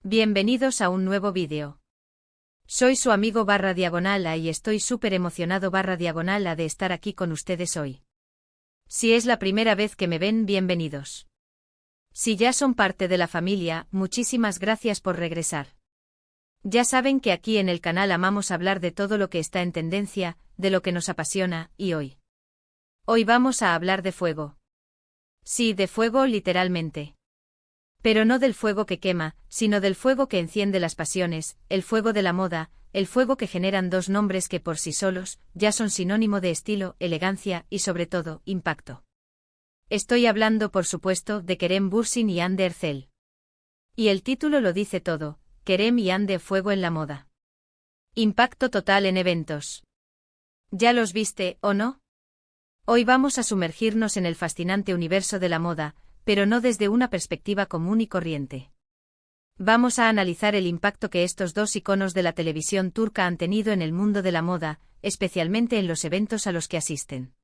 Bienvenidos a un nuevo vídeo. Soy su amigo /A y estoy súper emocionado /A de estar aquí con ustedes hoy. Si es la primera vez que me ven, bienvenidos. Si ya son parte de la familia, muchísimas gracias por regresar. Ya saben que aquí en el canal amamos hablar de todo lo que está en tendencia, de lo que nos apasiona, y hoy vamos a hablar de fuego. Sí, de fuego literalmente. Pero no del fuego que quema, sino del fuego que enciende las pasiones, el fuego de la moda, el fuego que generan dos nombres que por sí solos ya son sinónimo de estilo, elegancia y sobre todo, impacto. Estoy hablando por supuesto de Kerem Bürsin y Hande Erçel. Y el título lo dice todo, Kerem y Hande fuego en la moda. Impacto total en eventos. ¿Ya los viste, o no? Hoy vamos a sumergirnos en el fascinante universo de la moda, pero no desde una perspectiva común y corriente. Vamos a analizar el impacto que estos dos iconos de la televisión turca han tenido en el mundo de la moda, especialmente en los eventos a los que asisten.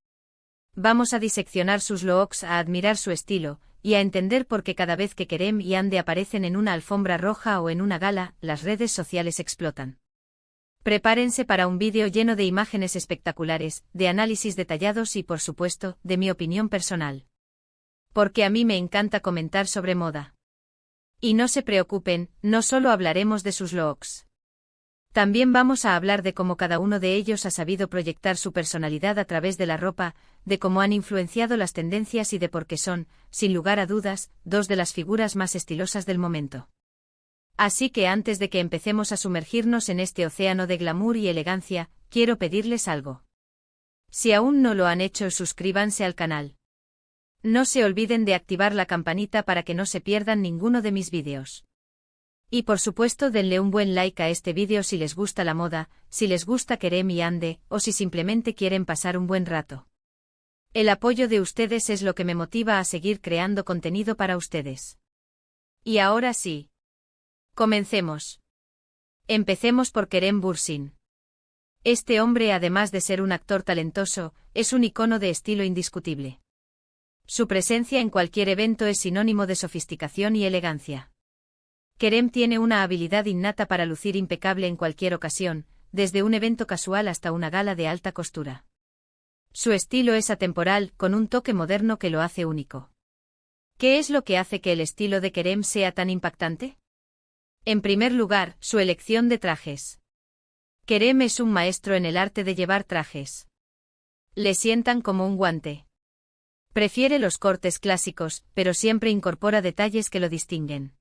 Vamos a diseccionar sus looks, a admirar su estilo, y a entender por qué cada vez que Kerem y Hande aparecen en una alfombra roja o en una gala, las redes sociales explotan. Prepárense para un vídeo lleno de imágenes espectaculares, de análisis detallados y por supuesto, de mi opinión personal. Porque a mí me encanta comentar sobre moda. Y no se preocupen, no solo hablaremos de sus looks. También vamos a hablar de cómo cada uno de ellos ha sabido proyectar su personalidad a través de la ropa, de cómo han influenciado las tendencias y de por qué son, sin lugar a dudas, dos de las figuras más estilosas del momento. Así que antes de que empecemos a sumergirnos en este océano de glamour y elegancia, quiero pedirles algo. Si aún no lo han hecho, suscríbanse al canal. No se olviden de activar la campanita para que no se pierdan ninguno de mis vídeos. Y por supuesto denle un buen like a este vídeo si les gusta la moda, si les gusta Kerem y Hande, o si simplemente quieren pasar un buen rato. El apoyo de ustedes es lo que me motiva a seguir creando contenido para ustedes. Y ahora sí. Comencemos. Empecemos por Kerem Bürsin. Este hombre, además de ser un actor talentoso, es un icono de estilo indiscutible. Su presencia en cualquier evento es sinónimo de sofisticación y elegancia. Kerem tiene una habilidad innata para lucir impecable en cualquier ocasión, desde un evento casual hasta una gala de alta costura. Su estilo es atemporal, con un toque moderno que lo hace único. ¿Qué es lo que hace que el estilo de Kerem sea tan impactante? En primer lugar, su elección de trajes. Kerem es un maestro en el arte de llevar trajes. Le sientan como un guante. Prefiere los cortes clásicos, pero siempre incorpora detalles que lo distinguen.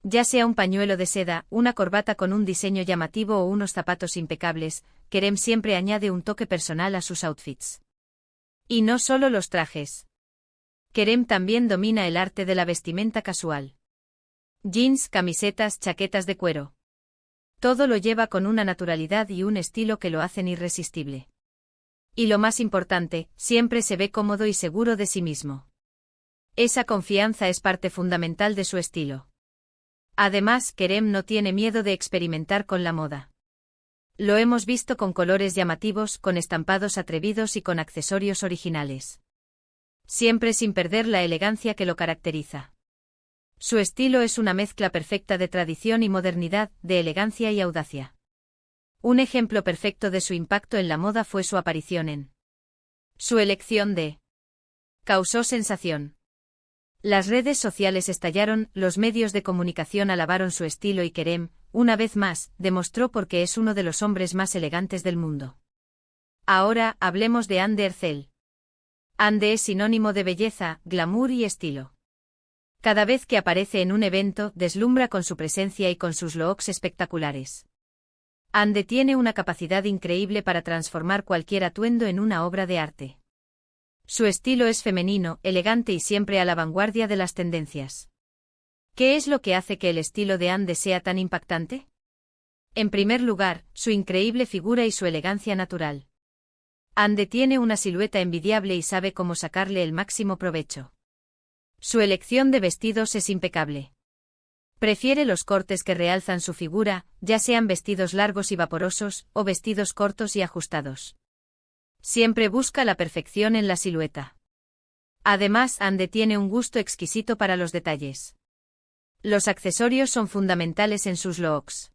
Ya sea un pañuelo de seda, una corbata con un diseño llamativo o unos zapatos impecables, Kerem siempre añade un toque personal a sus outfits. Y no solo los trajes. Kerem también domina el arte de la vestimenta casual. Jeans, camisetas, chaquetas de cuero. Todo lo lleva con una naturalidad y un estilo que lo hacen irresistible. Y lo más importante, siempre se ve cómodo y seguro de sí mismo. Esa confianza es parte fundamental de su estilo. Además, Kerem no tiene miedo de experimentar con la moda. Lo hemos visto con colores llamativos, con estampados atrevidos y con accesorios originales. Siempre sin perder la elegancia que lo caracteriza. Su estilo es una mezcla perfecta de tradición y modernidad, de elegancia y audacia. Un ejemplo perfecto de su impacto en la moda fue su aparición en su elección de causó sensación. Las redes sociales estallaron, los medios de comunicación alabaron su estilo y Kerem, una vez más, demostró por qué es uno de los hombres más elegantes del mundo. Ahora, hablemos de Hande Erçel. Hande es sinónimo de belleza, glamour y estilo. Cada vez que aparece en un evento, deslumbra con su presencia y con sus looks espectaculares. Hande tiene una capacidad increíble para transformar cualquier atuendo en una obra de arte. Su estilo es femenino, elegante y siempre a la vanguardia de las tendencias. ¿Qué es lo que hace que el estilo de Hande sea tan impactante? En primer lugar, su increíble figura y su elegancia natural. Hande tiene una silueta envidiable y sabe cómo sacarle el máximo provecho. Su elección de vestidos es impecable. Prefiere los cortes que realzan su figura, ya sean vestidos largos y vaporosos, o vestidos cortos y ajustados. Siempre busca la perfección en la silueta. Además, Hande tiene un gusto exquisito para los detalles. Los accesorios son fundamentales en sus looks.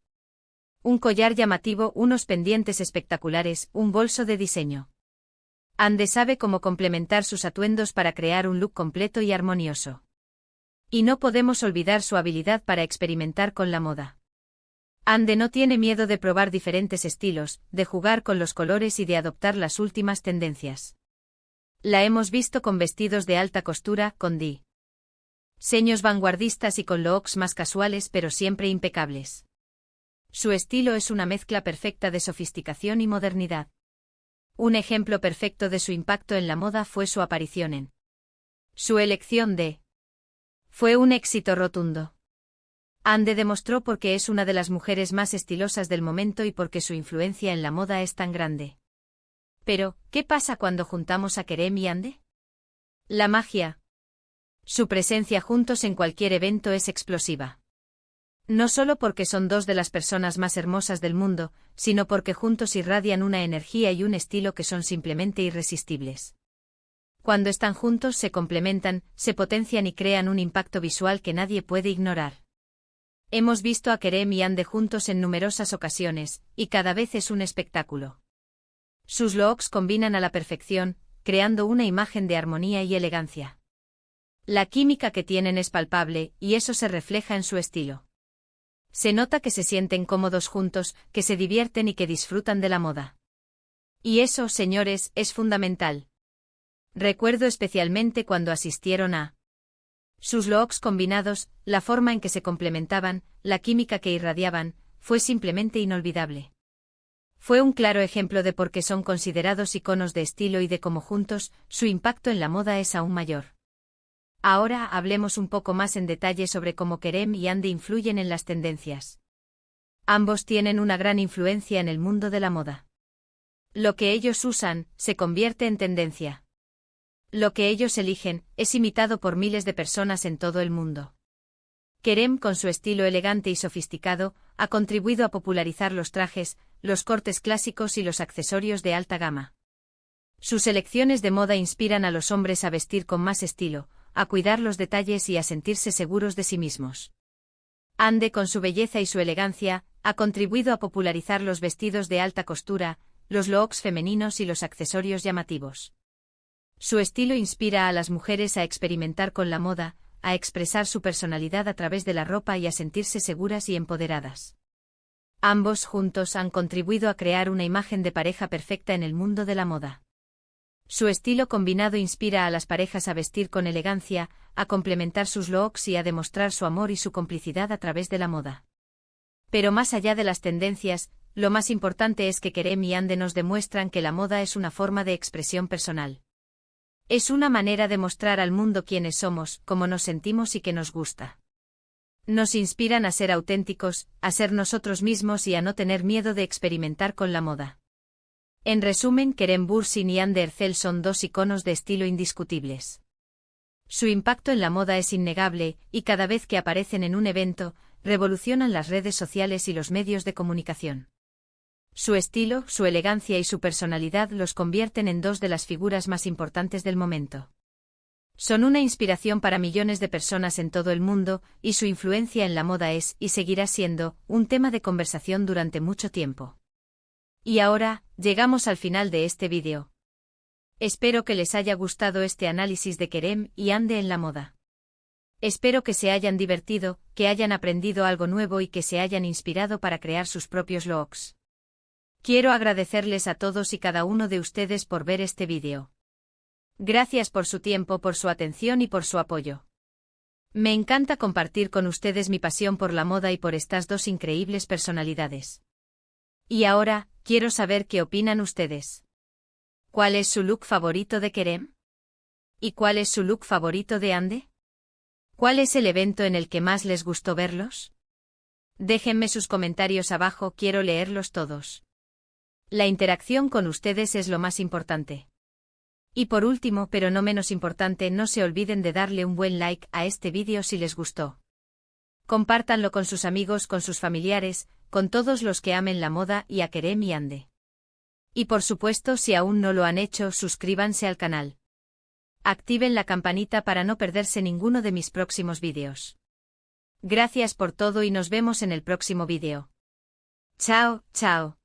Un collar llamativo, unos pendientes espectaculares, un bolso de diseño. Ande sabe cómo complementar sus atuendos para crear un look completo y armonioso. Y no podemos olvidar su habilidad para experimentar con la moda. Ande no tiene miedo de probar diferentes estilos, de jugar con los colores y de adoptar las últimas tendencias. La hemos visto con vestidos de alta costura, con diseños vanguardistas y con looks más casuales pero siempre impecables. Su estilo es una mezcla perfecta de sofisticación y modernidad. Un ejemplo perfecto de su impacto en la moda fue su aparición en su elección de fue un éxito rotundo. Ande demostró por qué es una de las mujeres más estilosas del momento y por qué su influencia en la moda es tan grande. Pero, ¿qué pasa cuando juntamos a Kerem y Ande? La magia. Su presencia juntos en cualquier evento es explosiva. No solo porque son dos de las personas más hermosas del mundo, sino porque juntos irradian una energía y un estilo que son simplemente irresistibles. Cuando están juntos se complementan, se potencian y crean un impacto visual que nadie puede ignorar. Hemos visto a Kerem y Ande juntos en numerosas ocasiones, y cada vez es un espectáculo. Sus looks combinan a la perfección, creando una imagen de armonía y elegancia. La química que tienen es palpable, y eso se refleja en su estilo. Se nota que se sienten cómodos juntos, que se divierten y que disfrutan de la moda. Y eso, señores, es fundamental. Recuerdo especialmente cuando asistieron a sus looks combinados, la forma en que se complementaban, la química que irradiaban, fue simplemente inolvidable. Fue un claro ejemplo de por qué son considerados iconos de estilo y de cómo juntos, su impacto en la moda es aún mayor. Ahora hablemos un poco más en detalle sobre cómo Kerem y Ande influyen en las tendencias. Ambos tienen una gran influencia en el mundo de la moda. Lo que ellos usan, se convierte en tendencia. Lo que ellos eligen, es imitado por miles de personas en todo el mundo. Kerem, con su estilo elegante y sofisticado, ha contribuido a popularizar los trajes, los cortes clásicos y los accesorios de alta gama. Sus elecciones de moda inspiran a los hombres a vestir con más estilo, a cuidar los detalles y a sentirse seguros de sí mismos. Ande, con su belleza y su elegancia, ha contribuido a popularizar los vestidos de alta costura, los looks femeninos y los accesorios llamativos. Su estilo inspira a las mujeres a experimentar con la moda, a expresar su personalidad a través de la ropa y a sentirse seguras y empoderadas. Ambos juntos han contribuido a crear una imagen de pareja perfecta en el mundo de la moda. Su estilo combinado inspira a las parejas a vestir con elegancia, a complementar sus looks y a demostrar su amor y su complicidad a través de la moda. Pero más allá de las tendencias, lo más importante es que Kerem y Ande nos demuestran que la moda es una forma de expresión personal. Es una manera de mostrar al mundo quiénes somos, cómo nos sentimos y qué nos gusta. Nos inspiran a ser auténticos, a ser nosotros mismos y a no tener miedo de experimentar con la moda. En resumen, Kerem Bürsin y Ande Erçel son dos iconos de estilo indiscutibles. Su impacto en la moda es innegable, y cada vez que aparecen en un evento, revolucionan las redes sociales y los medios de comunicación. Su estilo, su elegancia y su personalidad los convierten en dos de las figuras más importantes del momento. Son una inspiración para millones de personas en todo el mundo, y su influencia en la moda es, y seguirá siendo, un tema de conversación durante mucho tiempo. Y ahora, llegamos al final de este vídeo. Espero que les haya gustado este análisis de Kerem y Ande en la moda. Espero que se hayan divertido, que hayan aprendido algo nuevo y que se hayan inspirado para crear sus propios looks. Quiero agradecerles a todos y cada uno de ustedes por ver este vídeo. Gracias por su tiempo, por su atención y por su apoyo. Me encanta compartir con ustedes mi pasión por la moda y por estas dos increíbles personalidades. Y ahora, quiero saber qué opinan ustedes. ¿Cuál es su look favorito de Kerem? ¿Y cuál es su look favorito de Ande? ¿Cuál es el evento en el que más les gustó verlos? Déjenme sus comentarios abajo, quiero leerlos todos. La interacción con ustedes es lo más importante. Y por último, pero no menos importante, no se olviden de darle un buen like a este vídeo si les gustó. Compártanlo con sus amigos, con sus familiares, con todos los que amen la moda y a Kerem y Ande. Y por supuesto, si aún no lo han hecho, suscríbanse al canal. Activen la campanita para no perderse ninguno de mis próximos vídeos. Gracias por todo y nos vemos en el próximo vídeo. Chao, chao.